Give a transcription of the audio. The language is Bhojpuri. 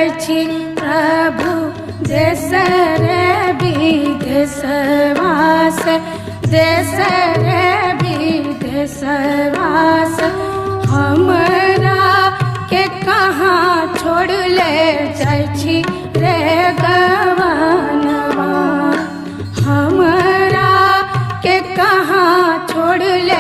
जाइ छी प्रभु देश रे विदेशवास, देश रे विदेशवास। हमरा के कहाँ छोड़ ले जाइ छी रे गवानवा, हमरा के कहाँ छोड़ ले